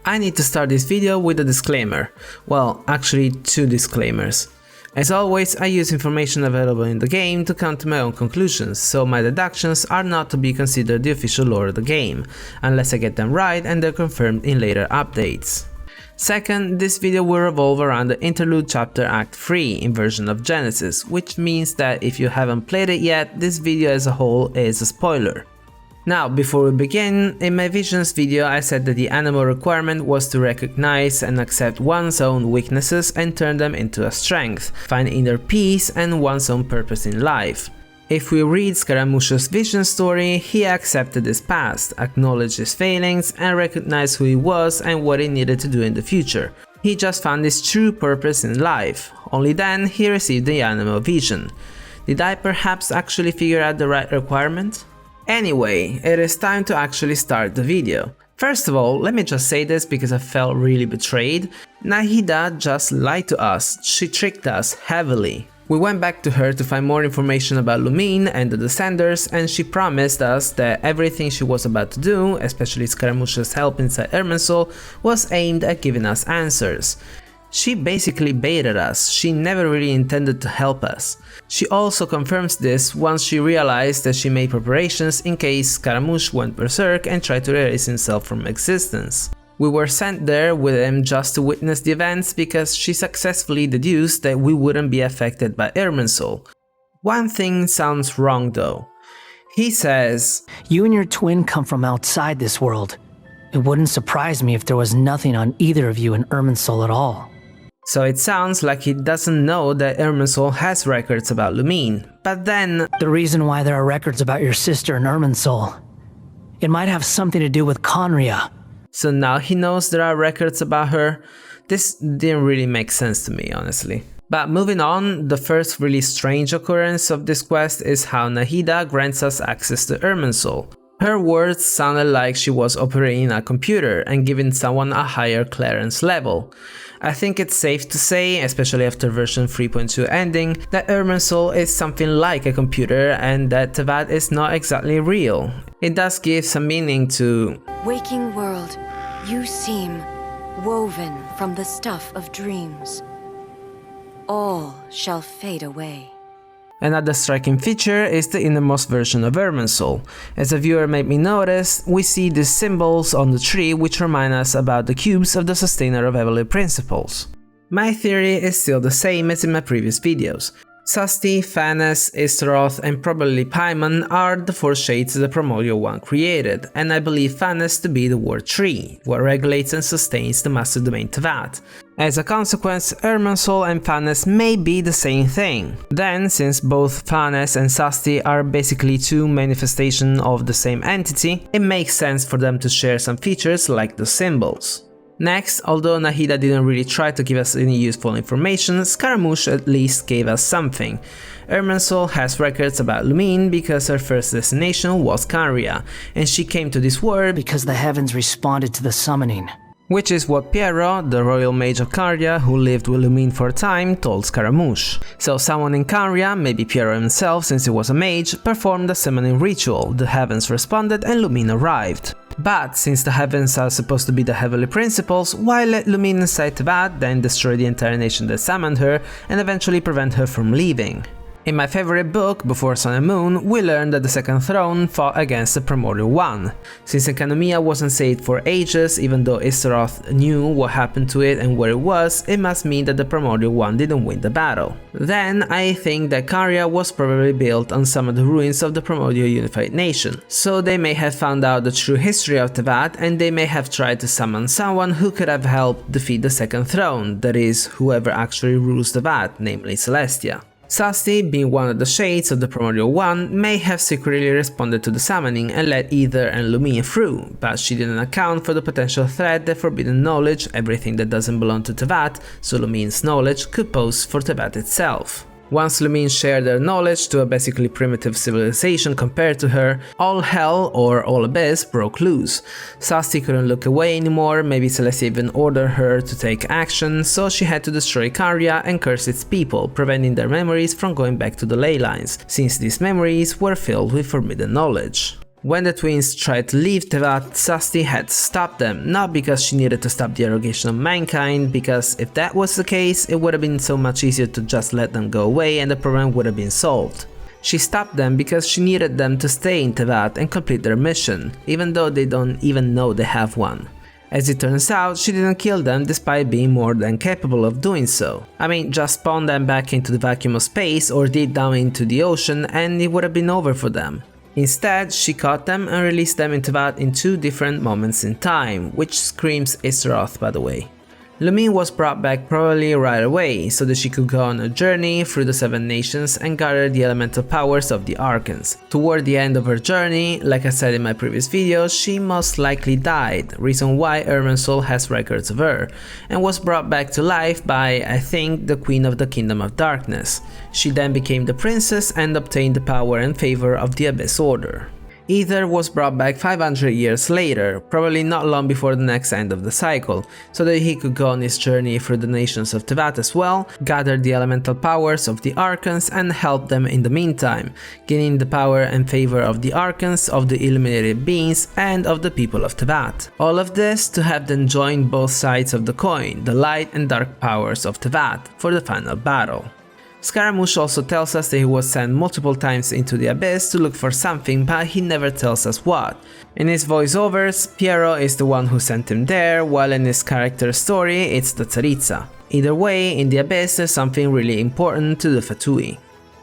I need to start this video with a disclaimer. Well, actually 2 disclaimers. As always, I use information available in the game to come to my own conclusions, so my deductions are not to be considered the official lore of the game, unless I get them right and they're confirmed in later updates. Second, this video will revolve around the Interlude Chapter Act 3 inversion of Genesis, which means that if you haven't played it yet, this video as a whole is a spoiler. Now, before we begin, in my Visions video I said that the Anemo Requirement was to recognize and accept one's own weaknesses and turn them into a strength, find inner peace and one's own purpose in life. If we read Scaramouche's vision story, he accepted his past, acknowledged his failings, and recognized who he was and what he needed to do in the future. He just found his true purpose in life. Only then he received the Anemo vision. Did I perhaps actually figure out the right requirement? Anyway, it is time to actually start the video. First of all, let me just say this because I felt really betrayed. Nahida just lied to us, she tricked us heavily. We went back to her to find more information about Lumine and the Descenders, and she promised us that everything she was about to do, especially Scaramouche's help inside Irminsul, was aimed at giving us answers. She basically baited us, she never really intended to help us. She also confirms this once she realized that she made preparations in case Scaramouche went berserk and tried to erase himself from existence. We were sent there with him just to witness the events because she successfully deduced that we wouldn't be affected by Irminsul. One thing sounds wrong though. He says, "You and your twin come from outside this world. It wouldn't surprise me if there was nothing on either of you in Irminsul at all." So it sounds like he doesn't know that Irminsul has records about Lumine, but then... The reason why there are records about your sister in Irminsul, it might have something to do with Conria. So now he knows there are records about her? This didn't really make sense to me, honestly. But moving on, the first really strange occurrence of this quest is how Nahida grants us access to Irminsul. Her words sounded like she was operating a computer and giving someone a higher clearance level. I think it's safe to say, especially after version 3.2 ending, that Irminsul is something like a computer and that Teyvat is not exactly real. It does give some meaning to waking world, you seem woven from the stuff of dreams. All shall fade away. Another striking feature is the innermost version of Irminsul. As a viewer made me notice, we see these symbols on the tree which remind us about the cubes of the Sustainer of Heavenly Principles. My theory is still the same as in my previous videos. Sasti, Fanes, Istaroth, and probably Paimon are the 4 shades the Primordial One created, and I believe Fanes to be the word tree, what regulates and sustains the Master Domain Teyvat. As a consequence, Irminsul and Fanes may be the same thing. Then, since both Fanes and Sasti are basically 2 manifestations of the same entity, it makes sense for them to share some features like the symbols. Next, although Nahida didn't really try to give us any useful information, Scaramouche at least gave us something. Irminsul has records about Lumine because her first destination was Conria, and she came to this world because the heavens responded to the summoning. Which is what Piero, the royal mage of Conria who lived with Lumine for a time, told Scaramouche. So someone in Conria, maybe Piero himself since he was a mage, performed a summoning ritual, the heavens responded and Lumine arrived. But since the heavens are supposed to be the heavenly principles, why let Lumine inside Teyvat, then destroy the entire nation that summoned her and eventually prevent her from leaving? In my favorite book, Before Sun and Moon, we learned that the Second Throne fought against the Primordial One. Since Enkanomiya wasn't saved for ages, even though Istaroth knew what happened to it and where it was, it must mean that the Primordial One didn't win the battle. Then, I think that Conria was probably built on some of the ruins of the Primordial Unified Nation, so they may have found out the true history of Teyvat and they may have tried to summon someone who could have helped defeat the Second Throne, that is, whoever actually rules Teyvat, namely Celestia. Sasti, being one of the shades of the Primordial One, may have secretly responded to the summoning and let Aether and Lumine through, but she didn't account for the potential threat that forbidden knowledge, everything that doesn't belong to Teyvat, so Lumine's knowledge, could pose for Teyvat itself. Once Lumine shared their knowledge to a basically primitive civilization compared to her, all hell, or all abyss, broke loose. Sasti couldn't look away anymore, maybe Celestia even ordered her to take action, so she had to destroy Conria and curse its people, preventing their memories from going back to the ley lines, since these memories were filled with forbidden knowledge. When the twins tried to leave Tevat, Sasti had to stop them, not because she needed to stop the eradication of mankind, because if that was the case, it would have been so much easier to just let them go away and the problem would have been solved. She stopped them because she needed them to stay in Tevat and complete their mission, even though they don't even know they have one. As it turns out, she didn't kill them despite being more than capable of doing so. I mean, just spawn them back into the vacuum of space or deep down into the ocean and it would have been over for them. Instead, she caught them and released them into Tevat in 2 different moments in time, which screams Azeroth by the way. Lumine was brought back probably right away, so that she could go on a journey through the 7 nations and gather the elemental powers of the Archons. Toward the end of her journey, like I said in my previous video, she most likely died, reason why Irminsul has records of her, and was brought back to life by, I think, the Queen of the Kingdom of Darkness. She then became the princess and obtained the power and favor of the Abyss Order. Aether was brought back 500 years later, probably not long before the next end of the cycle, so that he could go on his journey through the nations of Tevat as well, gather the elemental powers of the Archons and help them in the meantime, gaining the power and favor of the Archons, of the illuminated beings, and of the people of Tevat. All of this to have them join both sides of the coin, the light and dark powers of Tevat, for the final battle. Scaramouche also tells us that he was sent multiple times into the Abyss to look for something, but he never tells us what. In his voiceovers, Piero is the one who sent him there, while in his character story it's the Tsaritsa. Either way, in the Abyss there's something really important to the Fatui.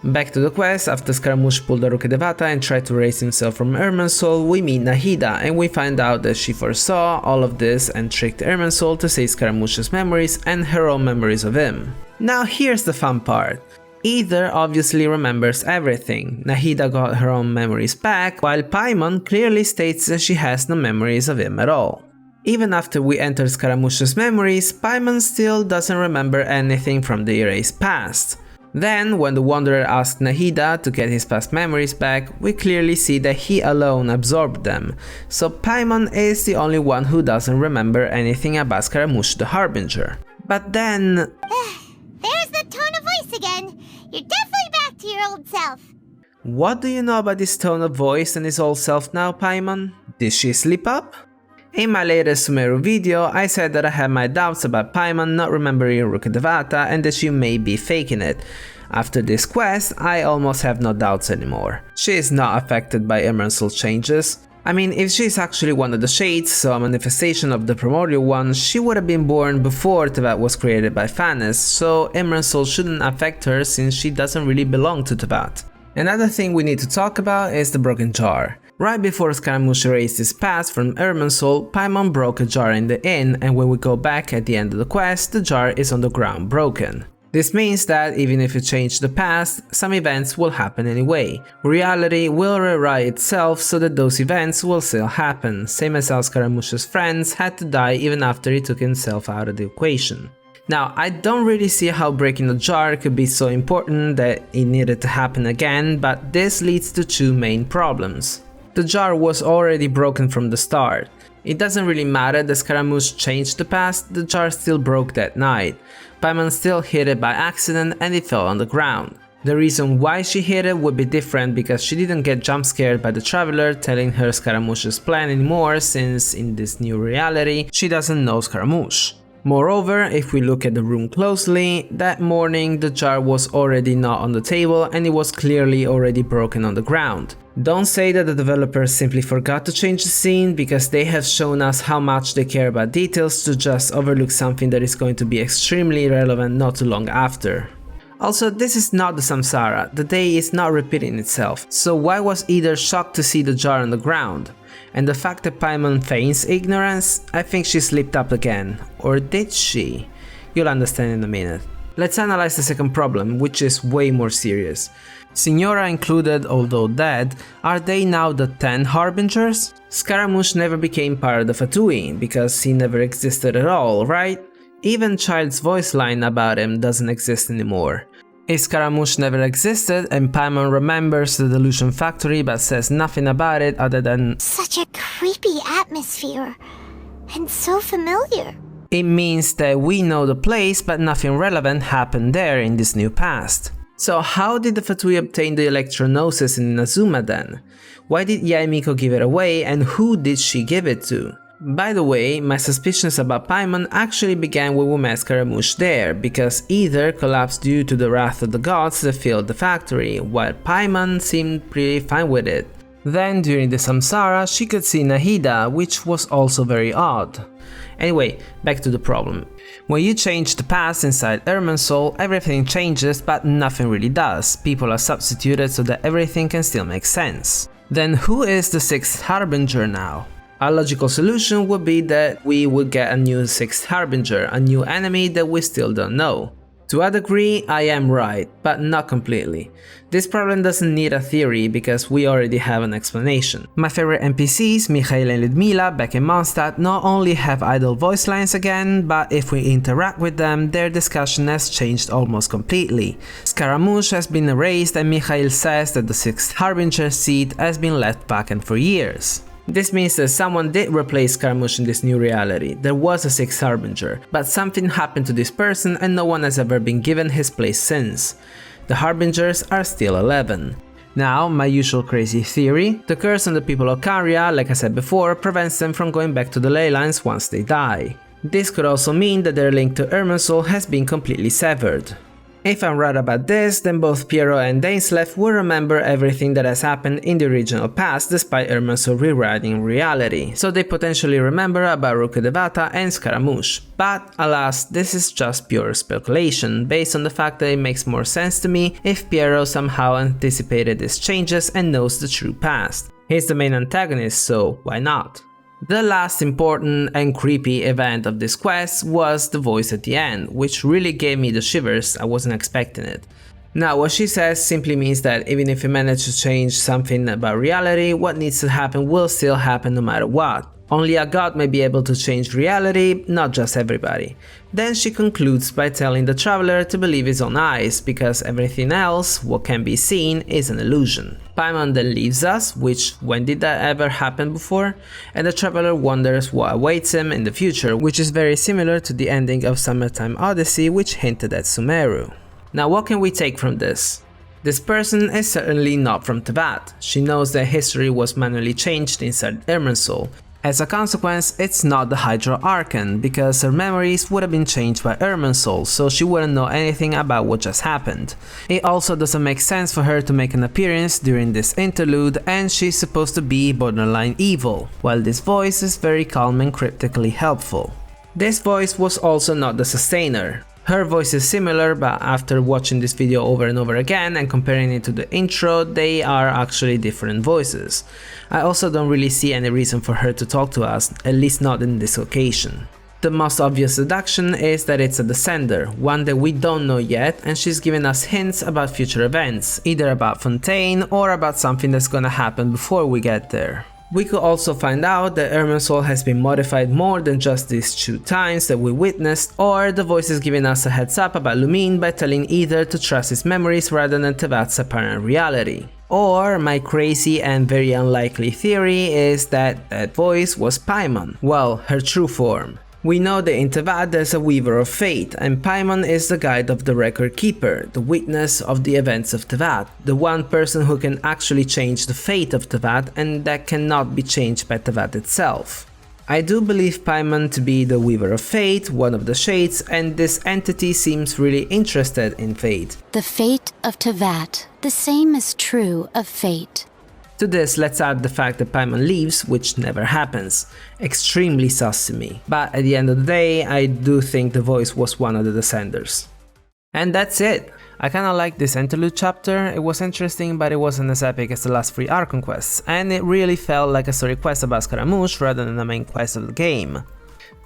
Back to the quest, after Scaramouche pulled the Rukh Devata and tried to raise himself from Irminsul, we meet Nahida and we find out that she foresaw all of this and tricked Irminsul to save Scaramouche's memories and her own memories of him. Now here's the fun part. Aether obviously remembers everything, Nahida got her own memories back, while Paimon clearly states that she has no memories of him at all. Even after we enter Scaramouche's memories, Paimon still doesn't remember anything from the erased past. Then, when the Wanderer asked Nahida to get his past memories back, we clearly see that he alone absorbed them, so Paimon is the only one who doesn't remember anything about Scaramouche the Harbinger. But then... There's the tone of voice again! You're definitely back to your old self! What do you know about this tone of voice and his old self now, Paimon? Did she slip up? In my latest Sumeru video, I said that I had my doubts about Paimon not remembering Rukh Devata and that she may be faking it. After this quest, I almost have no doubts anymore. She is not affected by Irminsul changes. I mean, if she's actually one of the shades, so a manifestation of the primordial one, she would have been born before Tevat was created by Thanes, so Irminsul shouldn't affect her since she doesn't really belong to Tevat. Another thing we need to talk about is the broken jar. Right before Scaramouche erased his past from Irminsul, Paimon broke a jar in the inn, and when we go back at the end of the quest, the jar is on the ground broken. This means that even if you change the past, some events will happen anyway. Reality will rewrite itself so that those events will still happen, same as how Scaramouche's friends had to die even after he took himself out of the equation. Now, I don't really see how breaking the jar could be so important that it needed to happen again, but this leads to 2 main problems. The jar was already broken from the start. It doesn't really matter that Scaramouche changed the past, the jar still broke that night. Paimon still hit it by accident and it fell on the ground. The reason why she hit it would be different because she didn't get jump scared by the Traveler telling her Scaramouche's plan anymore, since in this new reality she doesn't know Scaramouche. Moreover, if we look at the room closely, that morning the jar was already not on the table and it was clearly already broken on the ground. Don't say that the developers simply forgot to change the scene, because they have shown us how much they care about details to just overlook something that is going to be extremely relevant not too long after. Also, this is not the Samsara, the day is not repeating itself, so why was Aether shocked to see the jar on the ground? And the fact that Paimon feigns ignorance, I think she slipped up again. Or did she? You'll understand in a minute. Let's analyze the second problem, which is way more serious. Signora included, although dead, are they now the 10 Harbingers? Scaramouche never became part of the Fatui, because he never existed at all, right? Even Child's voice line about him doesn't exist anymore. If Scaramouche never existed and Paimon remembers the Delusion Factory but says nothing about it other than Such a creepy atmosphere, and so familiar. It means that we know the place but nothing relevant happened there in this new past. So how did the Fatui obtain the Electronosis in Inazuma then? Why did Yae Miko give it away, and who did she give it to? By the way, my suspicions about Paimon actually began when we met Scaramouche there, because Ether collapsed due to the wrath of the gods that filled the factory, while Paimon seemed pretty fine with it. Then during the Samsara she could see Nahida, which was also very odd. Anyway, back to the problem. When you change the past inside Irminsul, everything changes but nothing really does. People are substituted so that everything can still make sense. Then who is the 6th Harbinger now? A logical solution would be that we would get a new 6th Harbinger, a new enemy that we still don't know. To a degree, I am right, but not completely. This problem doesn't need a theory because we already have an explanation. My favorite NPCs, Mikhail and Ludmila back in Mondstadt, not only have idle voice lines again, but if we interact with them, their discussion has changed almost completely. Scaramouche has been erased and Mikhail says that the 6th Harbinger seat has been left vacant for years. This means that someone did replace Scaramouche in this new reality. There was a 6th Harbinger, but something happened to this person and no one has ever been given his place since. The Harbingers are still 11. Now, my usual crazy theory: the curse on the people of Caria, like I said before, prevents them from going back to the ley lines once they die. This could also mean that their link to Irminsul has been completely severed. If I'm right about this, then both Piero and Dainslev will remember everything that has happened in the original past despite Irminsul rewriting reality, so they potentially remember about Ruka Devata and Scaramouche. But alas, this is just pure speculation, based on the fact that it makes more sense to me if Piero somehow anticipated these changes and knows the true past. He's the main antagonist, so why not? The last important and creepy event of this quest was the voice at the end, which really gave me the shivers. I wasn't expecting it. Now, what she says simply means that even if you manage to change something about reality, what needs to happen will still happen no matter what. Only a god may be able to change reality, not just everybody. Then she concludes by telling the traveler to believe his own eyes, because everything else, what can be seen, is an illusion. Paimon then leaves us, which when did that ever happen before? And the traveler wonders what awaits him in the future, which is very similar to the ending of Summertime Odyssey, which hinted at Sumeru. Now what can we take from this? This person is certainly not from Teyvat. She knows that history was manually changed inside Irminsul. As a consequence, it's not the Hydra Archon, because her memories would have been changed by Irminsul, so she wouldn't know anything about what just happened. It also doesn't make sense for her to make an appearance during this interlude, and she's supposed to be borderline evil, while this voice is very calm and cryptically helpful. This voice was also not the Sustainer. Her voice is similar, but after watching this video over and over again and comparing it to the intro, they are actually different voices. I also don't really see any reason for her to talk to us, at least not in this occasion. The most obvious deduction is that it's a descender, one that we don't know yet, and she's giving us hints about future events, either about Fontaine or about something that's gonna happen before we get there. We could also find out that Irminsul has been modified more than just these 2 times that we witnessed, or the voice is giving us a heads up about Lumine by telling Ether to trust his memories rather than Teyvat's apparent reality. Or my crazy and very unlikely theory is that that voice was Paimon, well, her true form. We know that in Teyvat there's a Weaver of Fate, and Paimon is the guide of the Record Keeper, the witness of the events of Teyvat, the one person who can actually change the fate of Teyvat and that cannot be changed by Teyvat itself. I do believe Paimon to be the Weaver of Fate, one of the Shades, and this entity seems really interested in fate. The fate of Teyvat. The same is true of fate. To this, let's add the fact that Paimon leaves, which never happens. Extremely sus to me. But at the end of the day, I do think the voice was one of the Descenders. And that's it! I kinda liked this interlude chapter. It was interesting, but it wasn't as epic as the last 3 Archon quests, and it really felt like a story quest about Scaramouche rather than the main quest of the game.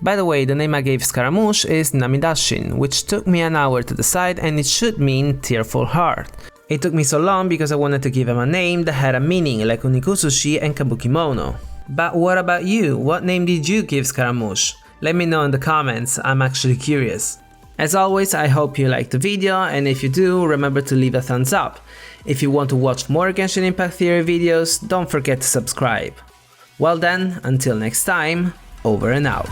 By the way, the name I gave Scaramouche is Namidashin, which took me an hour to decide, and it should mean Tearful Heart. It took me so long because I wanted to give him a name that had a meaning like Unikusushi and Kabukimono. But what about you? What name did you give Scaramouche? Let me know in the comments, I'm actually curious. As always, I hope you liked the video, and if you do, remember to leave a thumbs up. If you want to watch more Genshin Impact Theory videos, don't forget to subscribe. Well then, until next time, over and out.